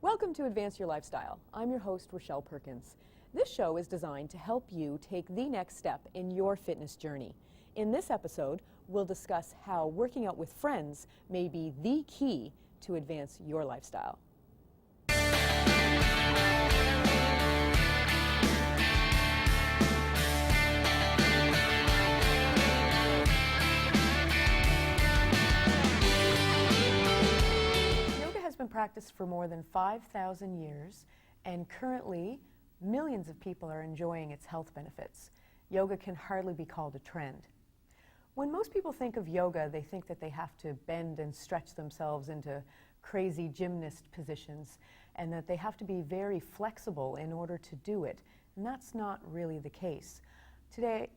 Welcome to Advance Your Lifestyle. I'm your host, Rochelle Perkins. This show is designed to help you take the next step in your fitness journey. In this episode, we'll discuss how working out with friends may be the key to advance your lifestyle. Been practiced for more than 5,000 years, and currently millions of people are enjoying its health benefits. Yoga can hardly be called a trend. When most people think of yoga, they think that they have to bend and stretch themselves into crazy gymnast positions, and that they have to be very flexible in order to do it, and that's not really the case. Today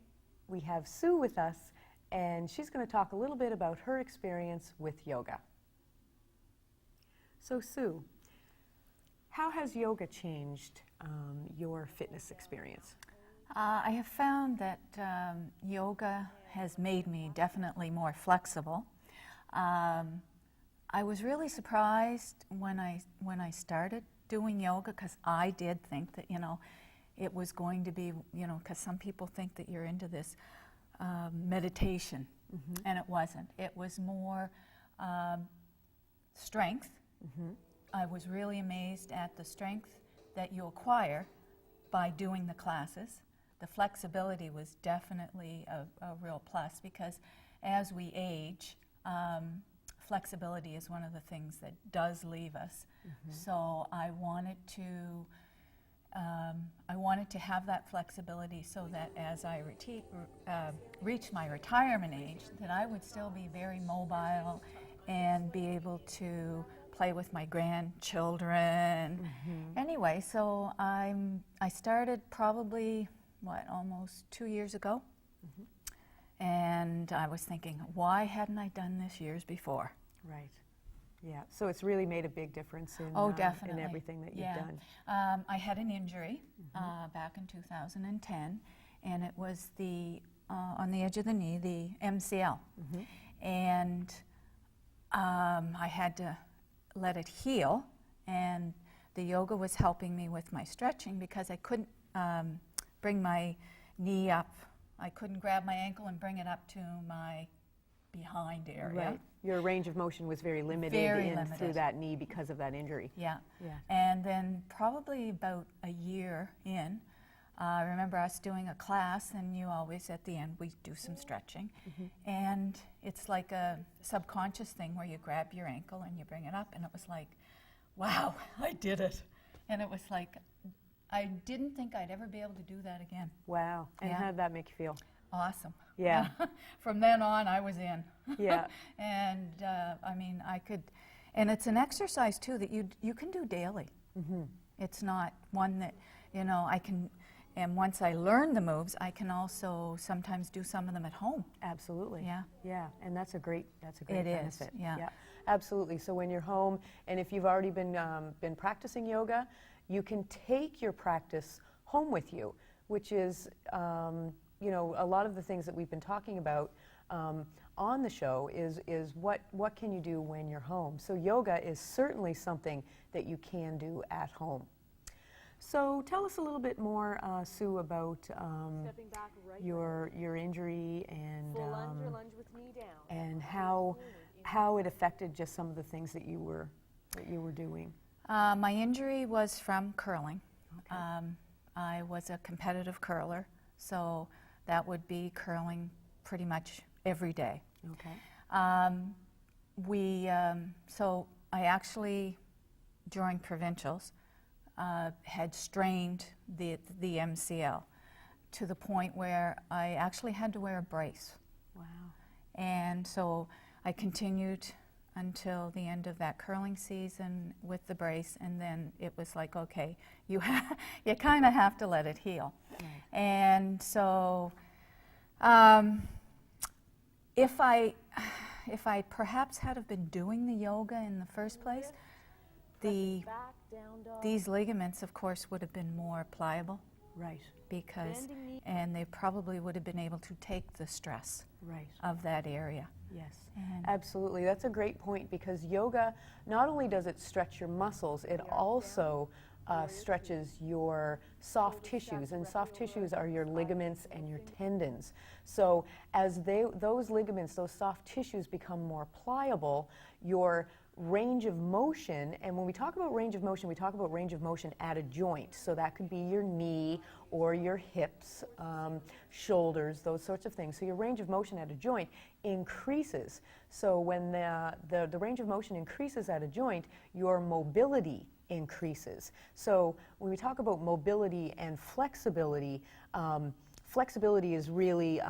we have Sue with us, and she's going to talk a little bit about her experience with yoga. So Sue, how has yoga changed your fitness experience? I have found that yoga has made me definitely more flexible. I was really surprised when I started doing yoga, because I did think that, it was going to be, because some people think that you're into this meditation, and it wasn't. It was more strength. I was really amazed at the strength that you acquire by doing the classes. The flexibility was definitely a real plus, because as we age, flexibility is one of the things that does leave us. So I wanted to have that flexibility so that as I reach my retirement age, that I would still be very mobile and be able to play with my grandchildren. Anyway, so I started probably, almost 2 years ago. And I was thinking, why hadn't I done this years before? Right. Yeah. So it's really made a big difference in, definitely. in everything that you've done. I had an injury back in 2010, and it was on the edge of the knee, the MCL. And I had to let it heal, and the yoga was helping me with my stretching, because I couldn't bring my knee up. I couldn't grab my ankle and bring it up to my behind area. Right. Your range of motion was very limited through that knee because of that injury. Yeah. And then probably about a year in, I remember us doing a class, and you always, at the end, we do some stretching. And it's like a subconscious thing where you grab your ankle and you bring it up, and it was like, wow, I did it. And it was like, I didn't think I'd ever be able to do that again. Wow. And how did that make you feel? Awesome. Yeah. From then on, I was in. Yeah. And I could, and it's an exercise too that you can do daily. It's not one that, I can. And once I learn the moves, I can also sometimes do some of them at home. Absolutely. Yeah. Yeah, and that's a great benefit. It is, yeah. Absolutely. So when you're home, and if you've already been practicing yoga, you can take your practice home with you, which is, a lot of the things that we've been talking about on the show is what can you do when you're home. So yoga is certainly something that you can do at home. So tell us a little bit more, Sue, about your injury and full lunge or lunge with knee down, and how it affected just some of the things that you were doing. My injury was from curling. Okay. I was a competitive curler, so that would be curling pretty much every day. Okay. So I actually, during provincials, had strained the MCL to the point where I actually had to wear a brace. Wow. And so I continued until the end of that curling season with the brace, and then it was like, okay, you kind of have to let it heal. Right. And so if I perhaps had have been doing the yoga in the first place, these ligaments, of course, would have been more pliable. Right. because, and they probably would have been able to take the stress Right. of that area. Yes. And Absolutely. That's a great point because yoga, not only does it stretch your muscles, it also stretches your soft tissues, and soft tissues are your ligaments and your tendons. So as those ligaments, those soft tissues become more pliable, your range of motion, and when we talk about range of motion, we talk about range of motion at a joint. So that could be your knee or your hips, shoulders, those sorts of things. So your range of motion at a joint increases. So when the range of motion increases at a joint, your mobility increases. So when we talk about mobility and flexibility, flexibility is really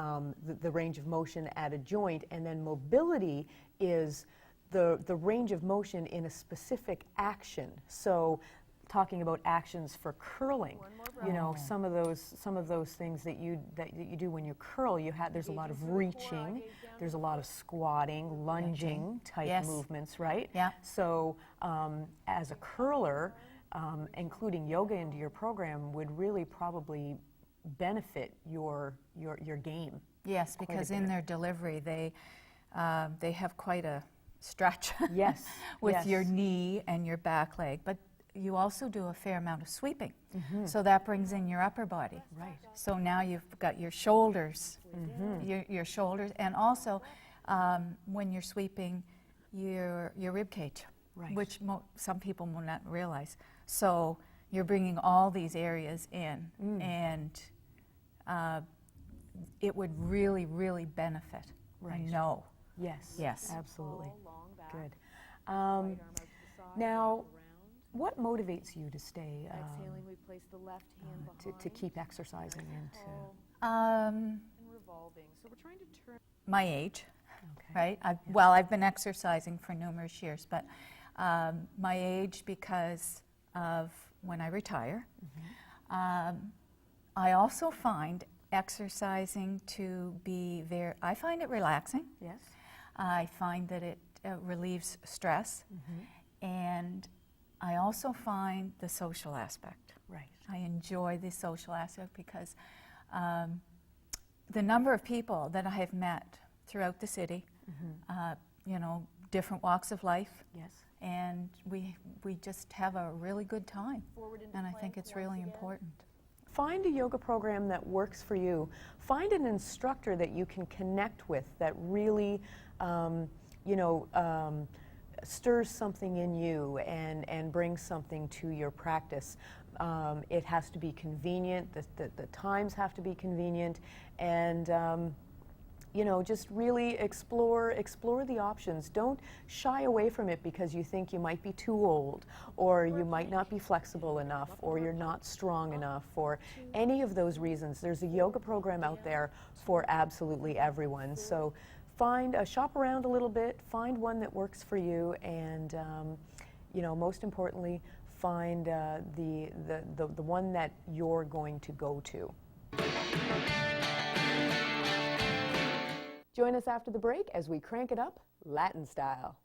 the range of motion at a joint, and then mobility is the range of motion in a specific action. So talking about actions for curling, you know, some of those things that you do when you curl, there's a lot of reaching, there's a lot of squatting, lunging type Yes. movements, right? Yeah. So as a curler, including yoga into your program would really probably benefit your game. yes, Quite a because in bit. their delivery, they have quite a stretch Yes. with yes. your knee and your back leg, but you also do a fair amount of sweeping. Mm-hmm. So that brings in your upper body. Right. So now you've got your shoulders, Mm-hmm. your shoulders, and also when you're sweeping your rib cage, Right. which some people will not realize. So you're bringing all these areas in, and it would really, really benefit. I Right. know. Yes. Yes. Absolutely. Good. Now, what motivates you to stay Exhaling, we place the left hand behind. to keep exercising and to? And revolving. So we're trying to turn. My age, Okay. right? I've been exercising for numerous years, but my age because of when I retire. I also find exercising to be I find it relaxing. Yes. I find that it relieves stress, and I also find the social aspect. Right. I enjoy the social aspect because the number of people that I have met throughout the city, you know, different walks of life, Yes. and we just have a really good time, Forward into and I plank think it's once really again. important. Find a yoga program that works for you. Find an instructor that you can connect with that really, stirs something in you and brings something to your practice. It has to be convenient. The times have to be convenient, and just really explore the options. Don't shy away from it because you think you might be too old, or you might not be flexible enough, or you're not strong enough, or any of those reasons. There's a yoga program out there for absolutely everyone. So shop around a little bit, find one that works for you, and most importantly, find the one that you're going to go to. Join us after the break as we crank it up Latin style.